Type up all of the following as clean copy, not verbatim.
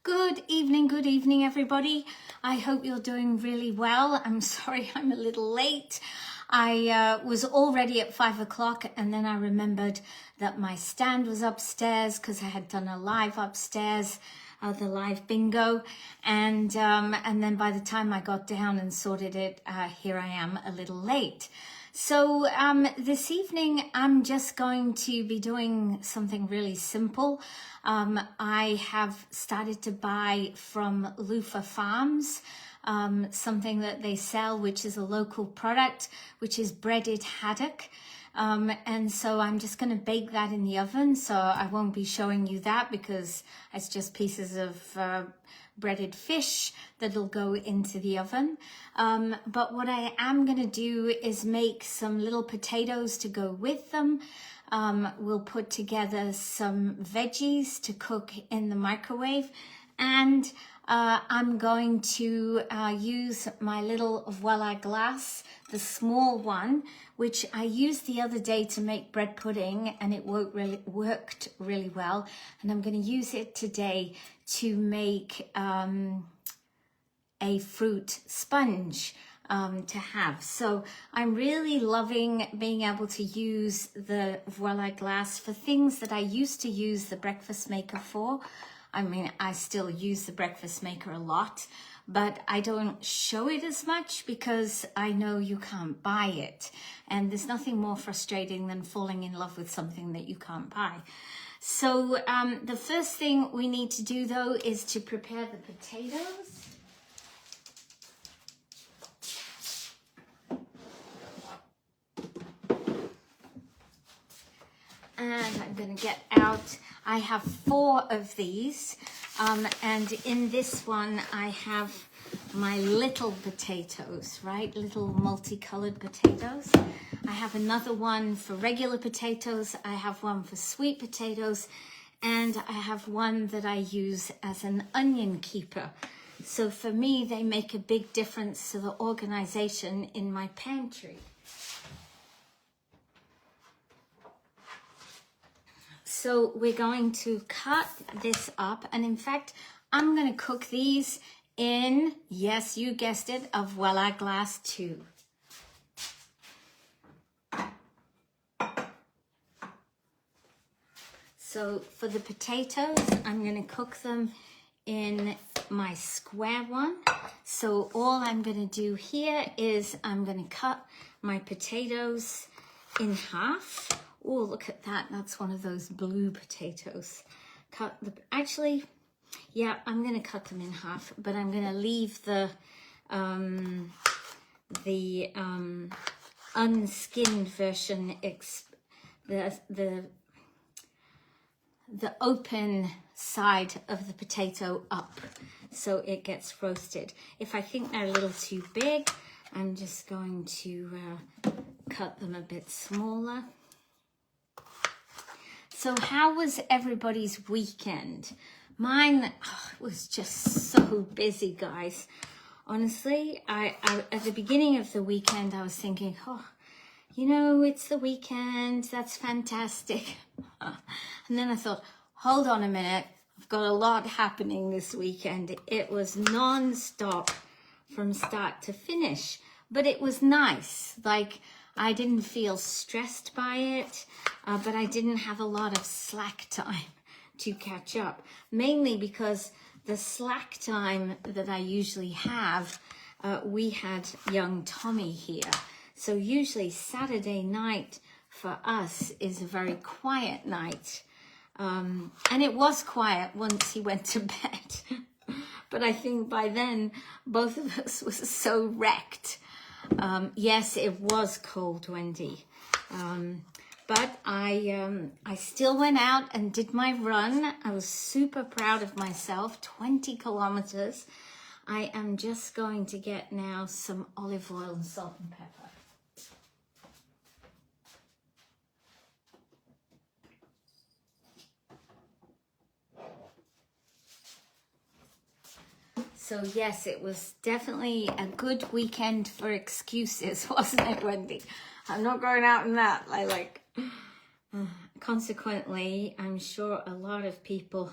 Good evening, everybody. I hope you're doing really well. I'm sorry I'm a little late. I was already at 5 o'clock and then I remembered that my stand was upstairs because I had done a live upstairs, the live bingo. And then by the time I got down and sorted it, here I am a little late. So this evening, I'm just going to be doing something really simple. I have started to buy from Loofah Farms, something that they sell, which is a local product, which is breaded haddock. And so I'm just going to bake that in the oven. So I won't be showing you that because it's just pieces of breaded fish that'll go into the oven. But what I am going to do is make some little potatoes to go with them. We'll put together some veggies to cook in the microwave, and I'm going to use my little VOILA glass, the small one, which I used the other day to make bread pudding, and it worked really well. And I'm going to use it today to make a fruit sponge to have. So I'm really loving being able to use the VOILA glass for things that I used to use the breakfast maker for. I mean, I still use the breakfast maker a lot, but I don't show it as much because I know you can't buy it. And there's nothing more frustrating than falling in love with something that you can't buy. So the first thing we need to do though is to prepare the potatoes. And I'm going to get out, I have 4 of these, and in this one I have my little potatoes, right? Little multicolored potatoes. I have another one for regular potatoes, I have one for sweet potatoes, and I have one that I use as an onion keeper. So for me, they make a big difference to the organization in my pantry. So we're going to cut this up, and in fact, I'm going to cook these in, yes, you guessed it, a VOILA glass too. So for the potatoes, I'm going to cook them in my square one. So all I'm going to do here is I'm going to cut my potatoes in half. Oh, look at that. That's one of those blue potatoes. Actually, yeah, I'm going to cut them in half, but I'm going to leave the unskinned version, the open side of the potato up so it gets roasted. If I think they're a little too big, I'm just going to cut them a bit smaller. So how was everybody's weekend? Mine was just so busy, guys. Honestly, I at the beginning of the weekend, I was thinking, oh, you know, it's the weekend. That's fantastic. And then I thought, hold on a minute. I've got a lot happening this weekend. It was non-stop from start to finish, but it was nice. Like, I didn't feel stressed by it, but I didn't have a lot of slack time to catch up, mainly because the slack time that I usually have, we had young Tommy here. So usually Saturday night for us is a very quiet night. And it was quiet once he went to bed. But I think by then, both of us were so wrecked. Yes, it was cold, Wendy. But I still went out and did my run. I was super proud of myself, 20 kilometers. I am just going to get now some olive oil and salt and pepper. So yes, it was definitely a good weekend for excuses, wasn't it, Wendy? I'm not going out in that. Consequently, I'm sure a lot of people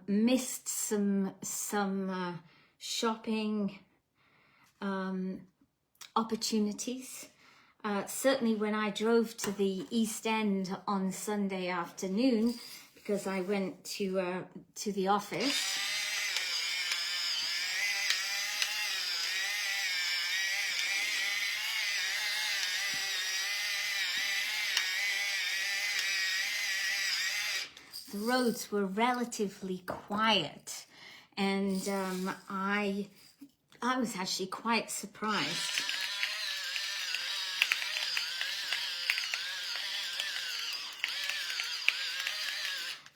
missed some shopping opportunities. Certainly when I drove to the East End on Sunday afternoon, because I went to the office. The roads were relatively quiet, and I was actually quite surprised.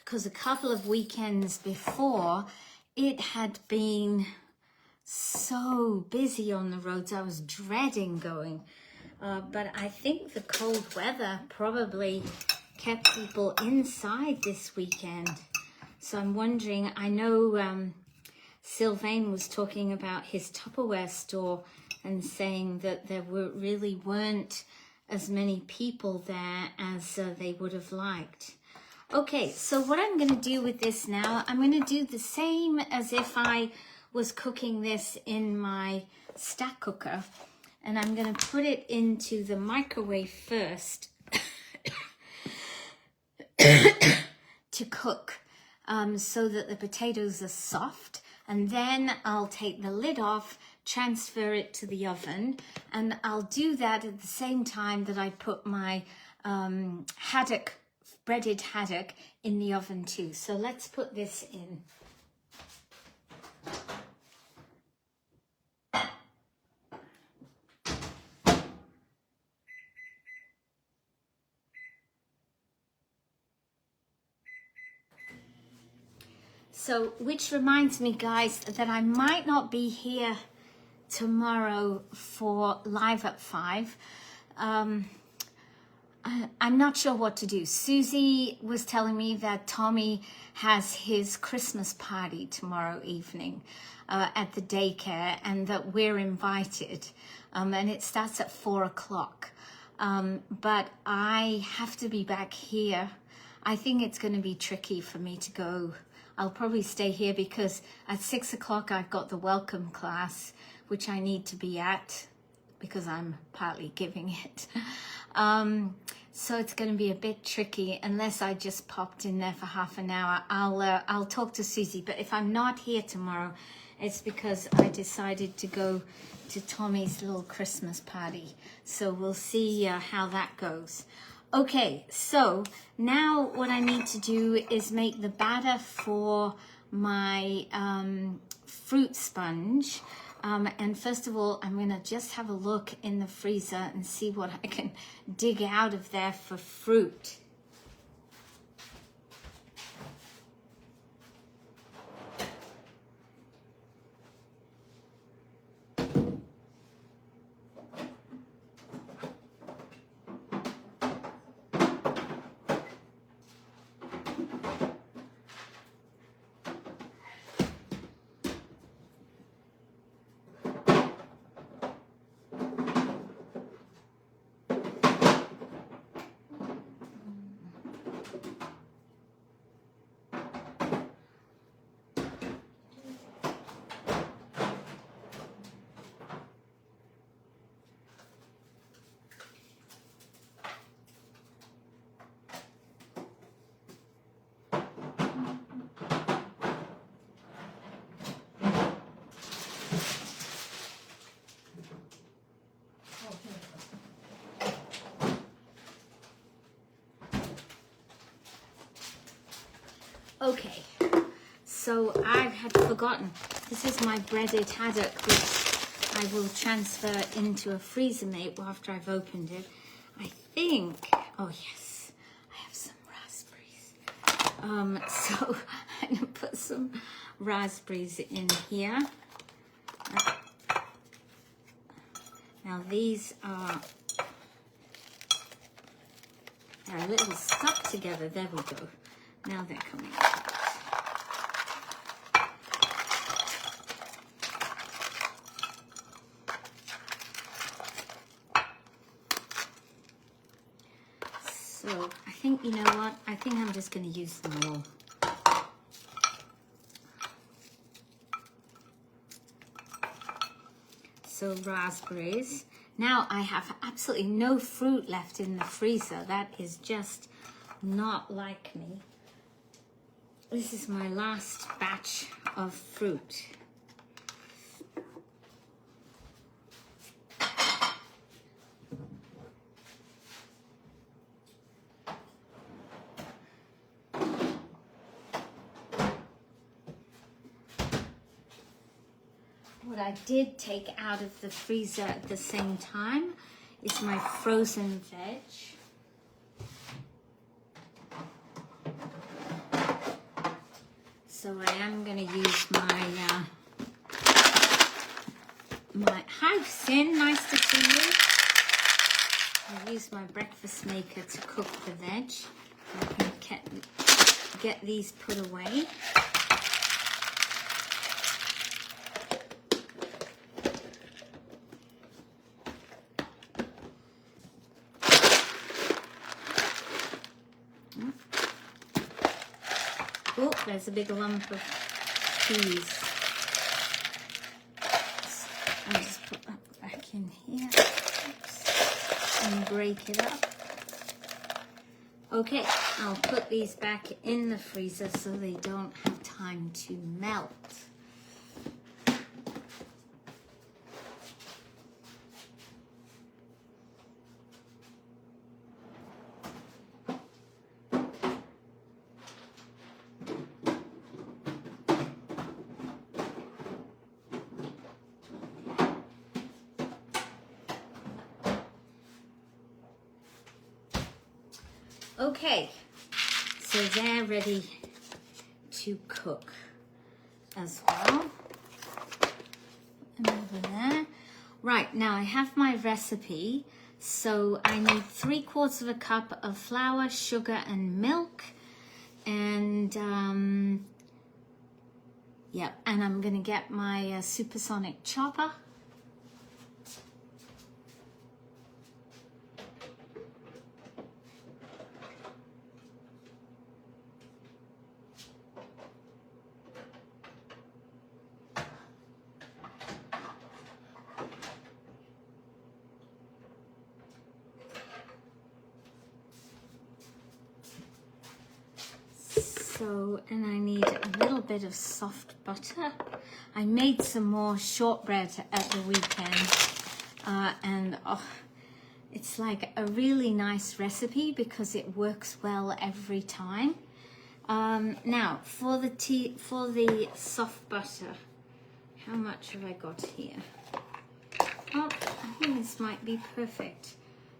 Because a couple of weekends before, it had been so busy on the roads, I was dreading going. But I think the cold weather probably kept people inside this weekend. So I'm wondering, I know Sylvain was talking about his Tupperware store and saying that there really weren't as many people there as they would have liked. Okay, so what I'm going to do with this now, I'm going to do the same as if I was cooking this in my stack cooker. And I'm going to put it into the microwave first to cook so that the potatoes are soft. And then I'll take the lid off, transfer it to the oven. And I'll do that at the same time that I put my haddock, breaded haddock, in the oven too. So let's put this in. So, which reminds me, guys, that I might not be here tomorrow for Live at 5. I'm not sure what to do. Susie was telling me that Tommy has his Christmas party tomorrow evening at the daycare, and that we're invited. And it starts at 4 o'clock. But I have to be back here. I think it's going to be tricky for me to go. I'll probably stay here because at 6 o'clock I've got the welcome class, which I need to be at because I'm partly giving it. So it's going to be a bit tricky unless I just popped in there for half an hour. I'll talk to Susie, but if I'm not here tomorrow, it's because I decided to go to Tommy's little Christmas party. So we'll see how that goes. Okay, so now what I need to do is make the batter for my fruit sponge. And first of all, I'm going to just have a look in the freezer and see what I can dig out of there for fruit. Okay, so I had forgotten. This is my breaded haddock, which I will transfer into a freezer mate after I've opened it. I think, oh yes, I have some raspberries. So I'm going to put some raspberries in here. Now these are, they're a little stuck together. There we go. Now they're coming out. So I think, you know what? I think I'm just going to use them all. So raspberries. Now I have absolutely no fruit left in the freezer. That is just not like me. This is my last batch of fruit. What I did take out of the freezer at the same time is my frozen veg. So I am going to use my, hi Sin, nice to see you. I'll use my breakfast maker to cook the veg. I can get these put away. Oh, there's a big lump of cheese. I'll just put that back in here. Oops. And break it up. Okay, I'll put these back in the freezer so they don't have time to melt. Okay, so they're ready to cook as well. And over there. Right, now I have my recipe. So I need 3/4 of a cup of flour, sugar, and milk. And yeah, and I'm gonna get my supersonic chopper. So, and I need a little bit of soft butter. I made some more shortbread at the weekend, and oh, it's like a really nice recipe because it works well every time. Now, for the soft butter, how much have I got here? Oh, I think this might be perfect.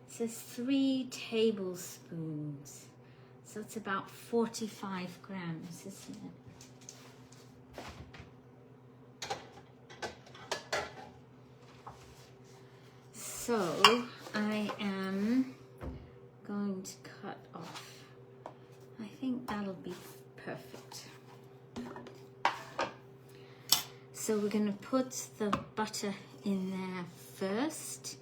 It says 3 tablespoons. So it's about 45 grams, isn't it? So I am going to cut off. I think that'll be perfect. So we're going to put the butter in there first.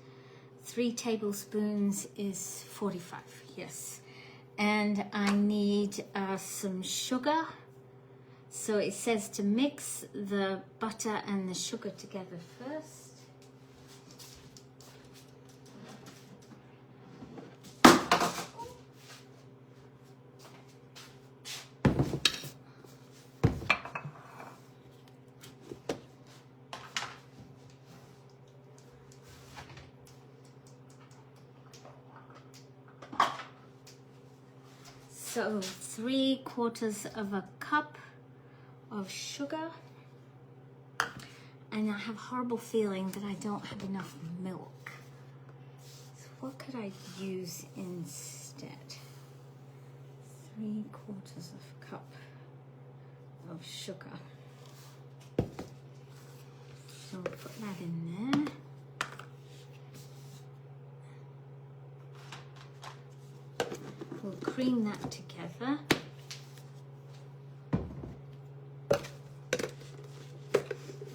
3 tablespoons is 45, yes. And I need some sugar. So it says to mix the butter and the sugar together first. So 3/4 of a cup of sugar, and I have a horrible feeling that I don't have enough milk. So what could I use instead? 3/4 of a cup of sugar. So I'll put that in there. We'll cream that together.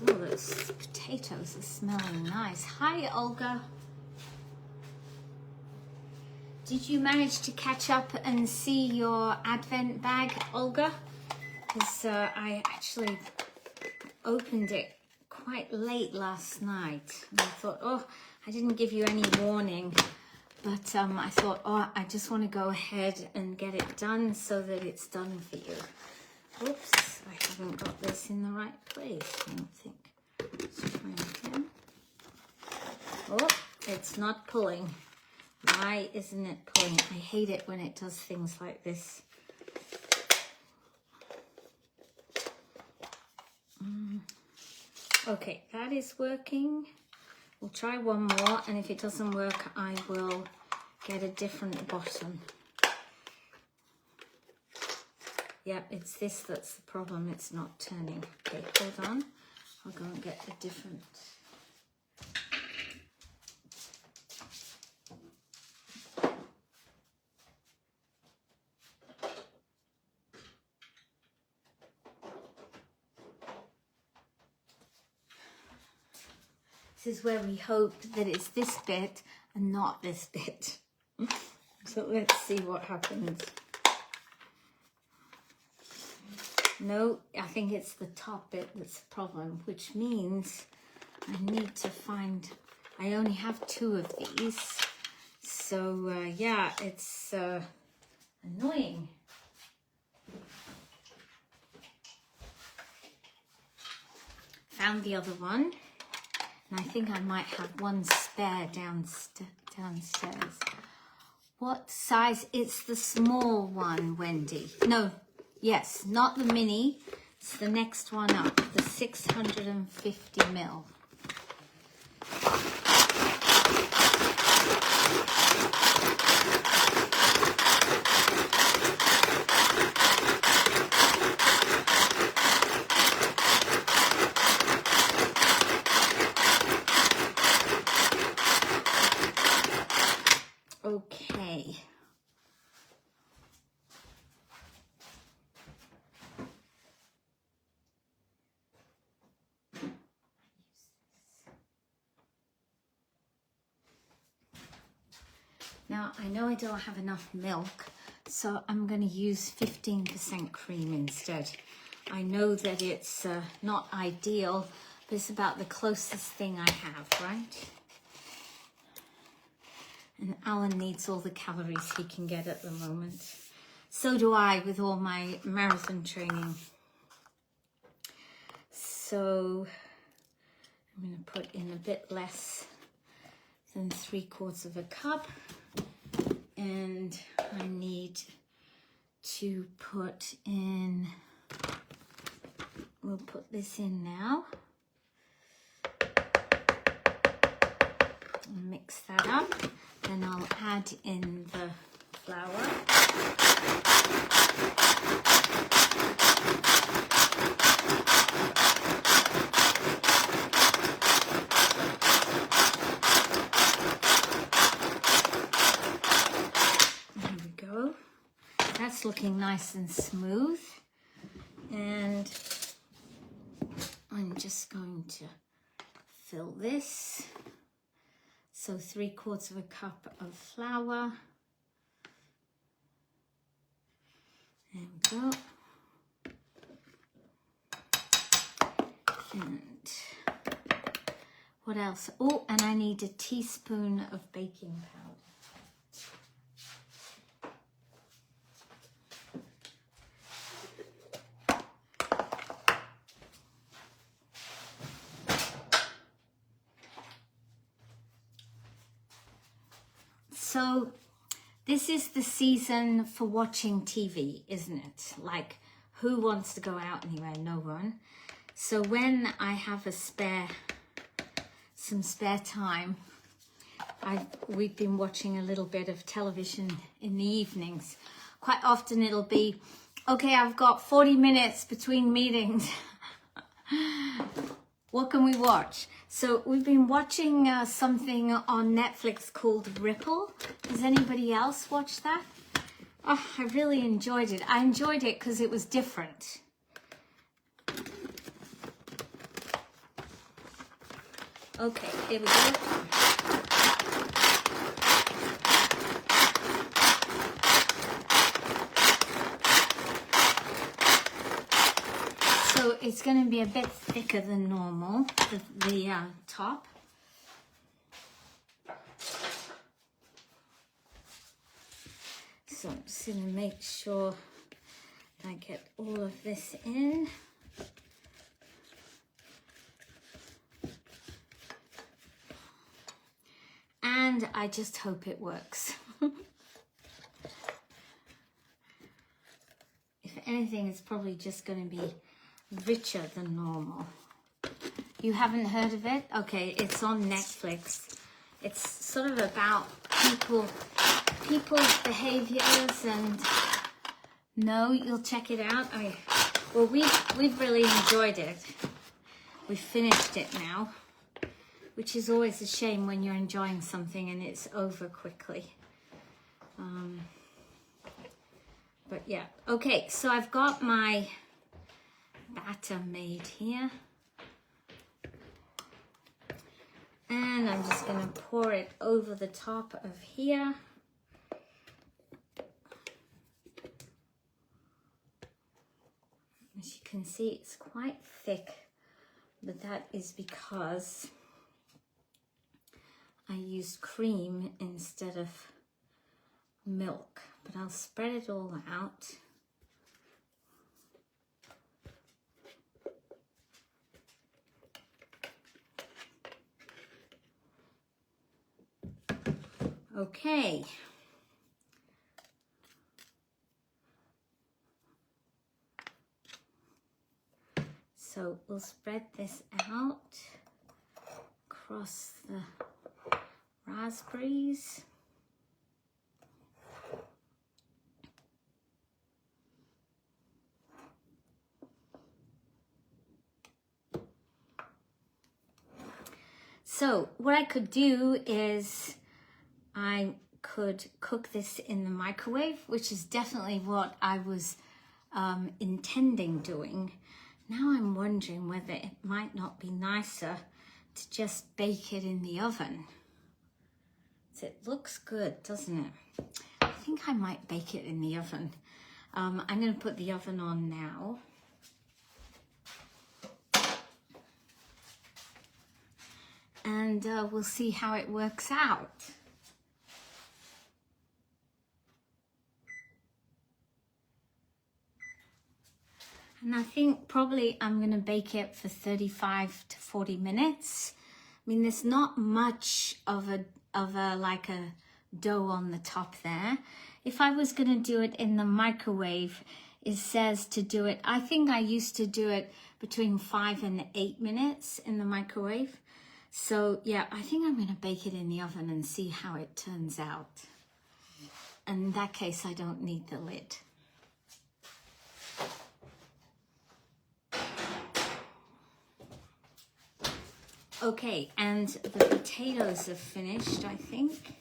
Oh, those potatoes are smelling nice. Hi, Olga. Did you manage to catch up and see your advent bag, Olga? Because I actually opened it quite late last night. And I thought, oh, I didn't give you any warning. But I thought, oh, I just want to go ahead and get it done so that it's done for you. Oops, I haven't got this in the right place, I don't think. Let's try again. Oh, it's not pulling. Why isn't it pulling? I hate it when it does things like this. Okay, that is working. We'll try one more, and if it doesn't work, I will get a different bottom. Yeah, it's this that's the problem. It's not turning. Okay, hold on. I'll go and get a different. This is where we hope that it's this bit and not this bit. So let's see what happens. No, I think it's the top bit that's the problem, which means I need to find, I only have 2 of these. So yeah, it's annoying. Found the other one. And I think I might have one spare downstairs. What size? It's the small one, Wendy. No, yes, not the mini. It's the next one up, the 650 ml. Okay. Now, I know I don't have enough milk, so I'm going to use 15% cream instead. I know that it's not ideal, but it's about the closest thing I have, right? And Alan needs all the calories he can get at the moment. So do I with all my marathon training. So I'm going to put in a bit less than 3/4 of a cup. And I need to put in, we'll put this in now. Mix that up. Then I'll add in the flour. There we go. That's looking nice and smooth. And I'm just going to fill this. So 3/4 of a cup of flour. There we go. And what else? Oh, and I need a teaspoon of baking powder. So this is the season for watching TV, isn't it? Like, who wants to go out anywhere? No one. So when I have some spare time, we've been watching a little bit of television in the evenings. Quite often it'll be, okay, I've got 40 minutes between meetings. What can we watch? So we've been watching something on Netflix called Ripple. Has anybody else watched that? Oh, I really enjoyed it. I enjoyed it because it was different. Okay, here we go. So So it's going to be a bit thicker than normal, the top. So I'm just going to make sure that I get all of this in. And I just hope it works. If anything, it's probably just going to be richer than normal. You haven't heard of it? Okay, it's on Netflix. It's sort of about people's behaviors, and no, you'll check it out. Well, we've really enjoyed it. We've finished it now, which is always a shame when you're enjoying something and it's over quickly. But yeah, okay, so I've got my batter made here. And I'm just going to pour it over the top of here. As you can see, it's quite thick, but that is because I used cream instead of milk. But I'll spread it all out. Okay. So we'll spread this out across the raspberries. So what I could do is I could cook this in the microwave, which is definitely what I was intending doing. Now I'm wondering whether it might not be nicer to just bake it in the oven. So it looks good, doesn't it? I think I might bake it in the oven. I'm going to put the oven on now. And we'll see how it works out. And I think probably I'm going to bake it for 35 to 40 minutes. I mean, there's not much of a like a dough on the top there. If I was going to do it in the microwave, it says to do it, I think I used to do it between 5 and 8 minutes in the microwave. So yeah, I think I'm going to bake it in the oven and see how it turns out. And in that case, I don't need the lid. Okay, and the potatoes are finished, I think.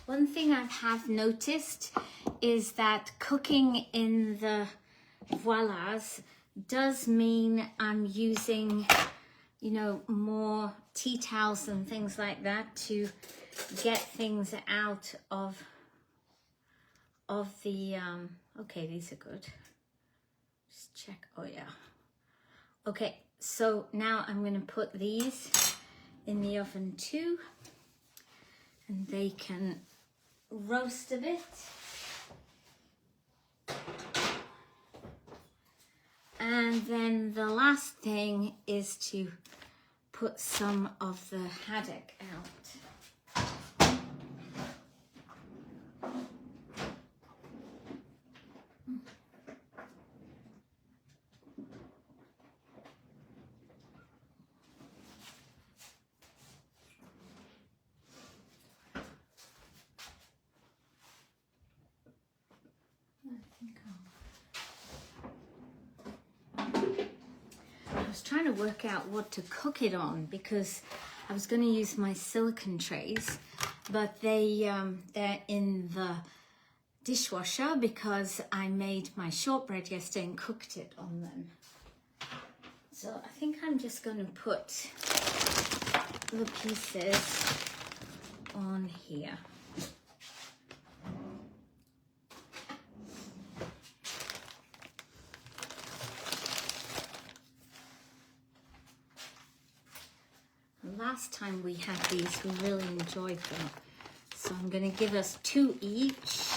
One thing I have noticed is that cooking in the VOILAs does mean I'm using, you know, more tea towels and things like that to get things out of the, okay, these are good. Just check, oh yeah. Okay, so now I'm going to put these in the oven too, and they can roast a bit. And then the last thing is to put some of the haddock out. I was trying to work out what to cook it on because I was going to use my silicone trays, but they're in the dishwasher because I made my shortbread yesterday and cooked it on them. So I think I'm just going to put the pieces on here. Last time we had these, we really enjoyed them. So I'm going to give us 2 each.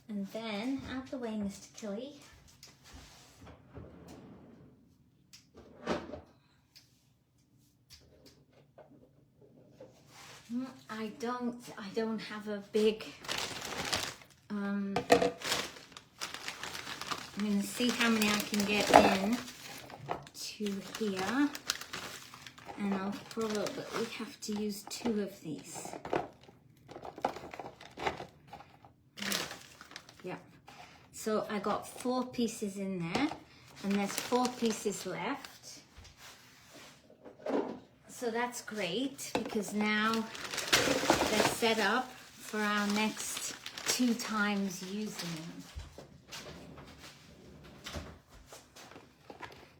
And then, out the way, Mr. Tilly. I don't have a big, I'm going to see how many I can get in to here, and I'll probably have to use 2 of these. Yeah, so I got 4 pieces in there, and there's 4 pieces left. So that's great, because now they're set up for our next 2 times using them.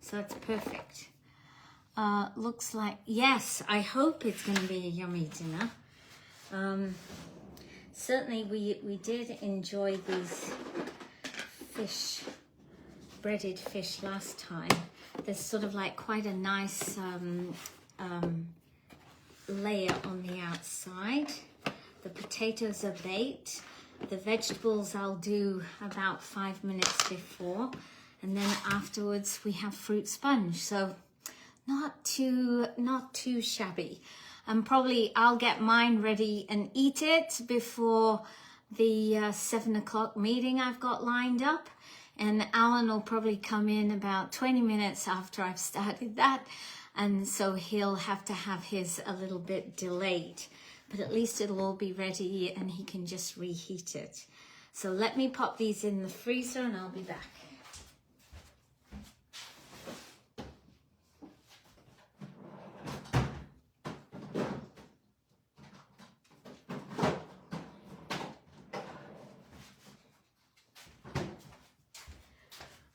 So that's perfect. Looks like, yes, I hope it's going to be a yummy dinner. Certainly we did enjoy these fish, breaded fish last time. There's sort of like quite a nice layer on the outside. The potatoes are baked. The vegetables I'll do about 5 minutes before. And then afterwards we have fruit sponge. So not too shabby. And probably I'll get mine ready and eat it before the 7 o'clock meeting I've got lined up. And Alan will probably come in about 20 minutes after I've started that. And so he'll have to have his a little bit delayed. But at least it'll all be ready and he can just reheat it. So let me pop these in the freezer and I'll be back.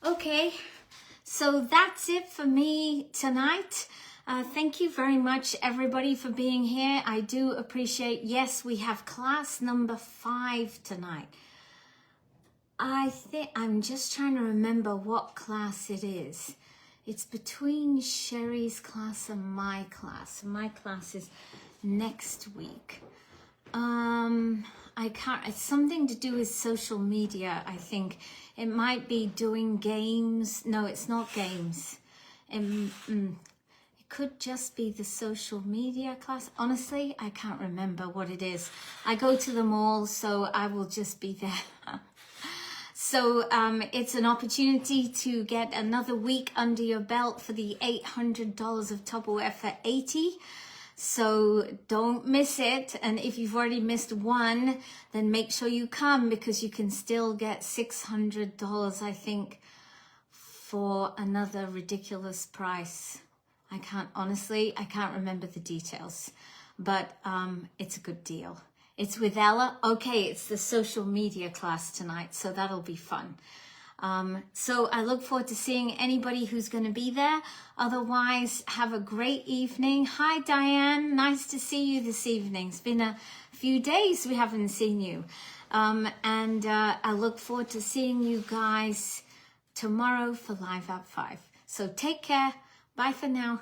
Okay, so that's it for me tonight. Thank you very much, everybody, for being here. I do appreciate, yes, we have class number 5 tonight. I think, I'm just trying to remember what class it is. It's between Sherry's class and my class. My class is next week. I can't, it's something to do with social media, I think. It might be doing games. No, it's not games. It could just be the social media class. Honestly, I can't remember what it is. I go to them all, so I will just be there. So it's an opportunity to get another week under your belt for the $800 of Tupperware for 80. So don't miss it. And if you've already missed one, then make sure you come, because you can still get $600, I think, for another ridiculous price. I can't remember the details, but it's a good deal. It's with Ella. Okay, it's the social media class tonight, so that'll be fun. So I look forward to seeing anybody who's going to be there. Otherwise, have a great evening. Hi, Diane. Nice to see you this evening. It's been a few days we haven't seen you. And I look forward to seeing you guys tomorrow for Live at 5. So take care. Bye for now.